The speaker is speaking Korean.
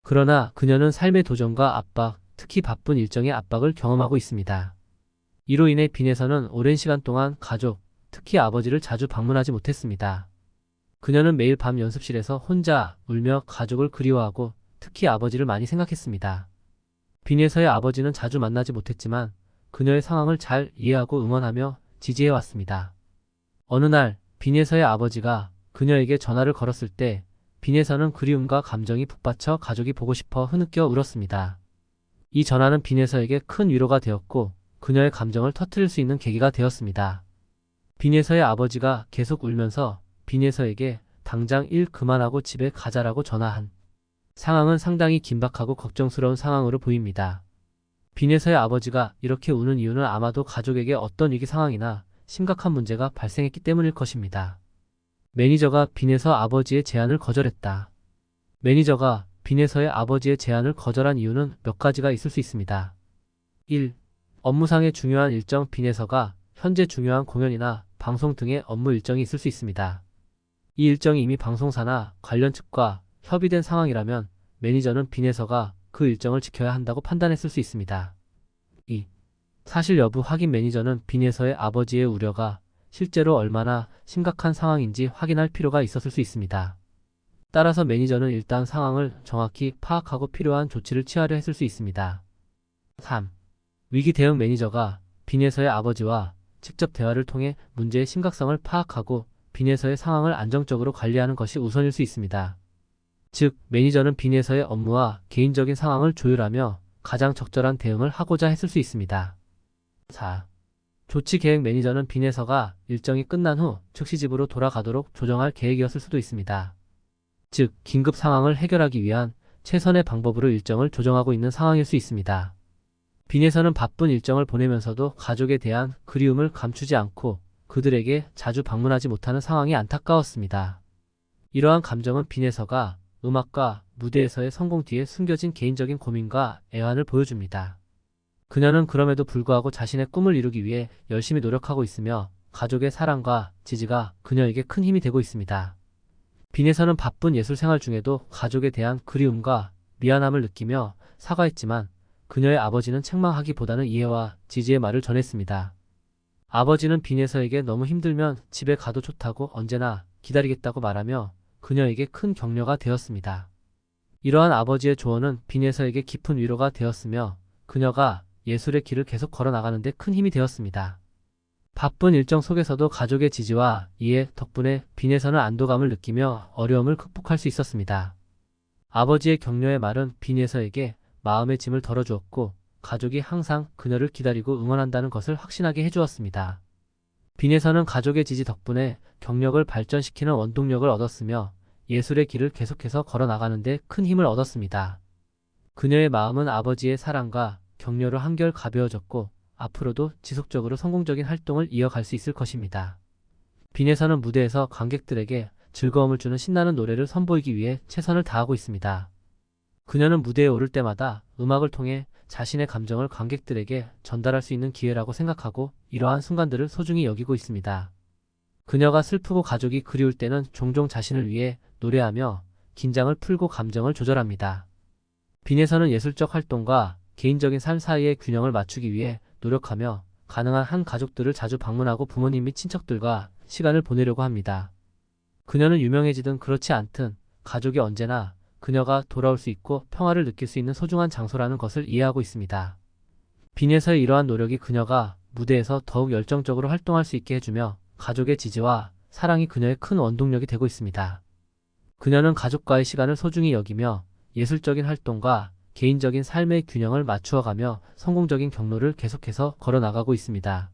그러나 그녀는 삶의 도전과 압박, 특히 바쁜 일정의 압박을 경험하고 있습니다. 이로 인해 빈에서는 오랜 시간 동안 가족, 특히 아버지를 자주 방문하지 못했습니다. 그녀는 매일 밤 연습실에서 혼자 울며 가족을 그리워하고 특히 아버지를 많이 생각했습니다. 빈에서의 아버지는 자주 만나지 못했지만 그녀의 상황을 잘 이해하고 응원하며 지지해왔습니다. 어느 날 빈에서의 아버지가 그녀에게 전화를 걸었을 때 빈에서는 그리움과 감정이 북받쳐 가족이 보고 싶어 흐느껴 울었습니다. 이 전화는 빈에서에게 큰 위로가 되었고 그녀의 감정을 터뜨릴 수 있는 계기가 되었습니다. 빈에서의 아버지가 계속 울면서 빈에서에게 당장 일 그만하고 집에 가자라고 전화한 상황은 상당히 긴박하고 걱정스러운 상황으로 보입니다. 빈에서의 아버지가 이렇게 우는 이유는 아마도 가족에게 어떤 위기 상황이나 심각한 문제가 발생했기 때문일 것입니다. 매니저가 빈에서 아버지의 제안을 거절했다. 매니저가 빈에서의 아버지의 제안을 거절한 이유는 몇 가지가 있을 수 있습니다. 1. 업무상의 중요한 일정. 빈에서가 현재 중요한 공연이나 방송 등의 업무 일정이 있을 수 있습니다. 이 일정이 이미 방송사나 관련 측과 협의된 상황이라면 매니저는 빈에서가 그 일정을 지켜야 한다고 판단했을 수 있습니다. 2. 사실 여부 확인. 매니저는 빈에서의 아버지의 우려가 실제로 얼마나 심각한 상황인지 확인할 필요가 있었을 수 있습니다. 따라서 매니저는 일단 상황을 정확히 파악하고 필요한 조치를 취하려 했을 수 있습니다. 3. 위기 대응. 매니저가 빈에서의 아버지와 직접 대화를 통해 문제의 심각성을 파악하고 빈에서의 상황을 안정적으로 관리하는 것이 우선일 수 있습니다. 즉, 매니저는 빈에서의 업무와 개인적인 상황을 조율하며 가장 적절한 대응을 하고자 했을 수 있습니다. 4. 조치 계획. 매니저는 빈에서가 일정이 끝난 후 즉시 집으로 돌아가도록 조정할 계획이었을 수도 있습니다. 즉, 긴급 상황을 해결하기 위한 최선의 방법으로 일정을 조정하고 있는 상황일 수 있습니다. 빈에서는 바쁜 일정을 보내면서도 가족에 대한 그리움을 감추지 않고 그들에게 자주 방문하지 못하는 상황이 안타까웠습니다. 이러한 감정은 빈에서가 음악과 무대에서의 성공 뒤에 숨겨진 개인적인 고민과 애환을 보여줍니다. 그녀는 그럼에도 불구하고 자신의 꿈을 이루기 위해 열심히 노력하고 있으며 가족의 사랑과 지지가 그녀에게 큰 힘이 되고 있습니다. 빈에서는 바쁜 예술 생활 중에도 가족에 대한 그리움과 미안함을 느끼며 사과했지만 그녀의 아버지는 책망하기보다는 이해와 지지의 말을 전했습니다. 아버지는 빈에서에게 너무 힘들면 집에 가도 좋다고 언제나 기다리겠다고 말하며 그녀에게 큰 격려가 되었습니다. 이러한 아버지의 조언은 빈에서에게 깊은 위로가 되었으며 그녀가 예술의 길을 계속 걸어나가는 데 큰 힘이 되었습니다. 바쁜 일정 속에서도 가족의 지지와 이해 덕분에 빈에서는 안도감을 느끼며 어려움을 극복할 수 있었습니다. 아버지의 격려의 말은 빈에서에게 마음의 짐을 덜어주었고 가족이 항상 그녀를 기다리고 응원한다는 것을 확신하게 해주었습니다. 빈에서는 가족의 지지 덕분에 경력을 발전시키는 원동력을 얻었으며 예술의 길을 계속해서 걸어나가는 데 큰 힘을 얻었습니다. 그녀의 마음은 아버지의 사랑과 격려로 한결 가벼워졌고 앞으로도 지속적으로 성공적인 활동을 이어갈 수 있을 것입니다. 빈에서는 무대에서 관객들에게 즐거움을 주는 신나는 노래를 선보이기 위해 최선을 다하고 있습니다. 그녀는 무대에 오를 때마다 음악을 통해 자신의 감정을 관객들에게 전달할 수 있는 기회라고 생각하고 이러한 순간들을 소중히 여기고 있습니다. 그녀가 슬프고 가족이 그리울 때는 종종 자신을 위해 노래하며 긴장을 풀고 감정을 조절합니다. 빈에서는 예술적 활동과 개인적인 삶 사이의 균형을 맞추기 위해 노력하며 가능한 한 가족들을 자주 방문하고 부모님 및 친척들과 시간을 보내려고 합니다. 그녀는 유명해지든 그렇지 않든 가족이 언제나 그녀가 돌아올 수 있고 평화를 느낄 수 있는 소중한 장소라는 것을 이해하고 있습니다. 빈에서의 이러한 노력이 그녀가 무대에서 더욱 열정적으로 활동할 수 있게 해주며 가족의 지지와 사랑이 그녀의 큰 원동력이 되고 있습니다. 그녀는 가족과의 시간을 소중히 여기며 예술적인 활동과 개인적인 삶의 균형을 맞추어가며 성공적인 경로를 계속해서 걸어나가고 있습니다.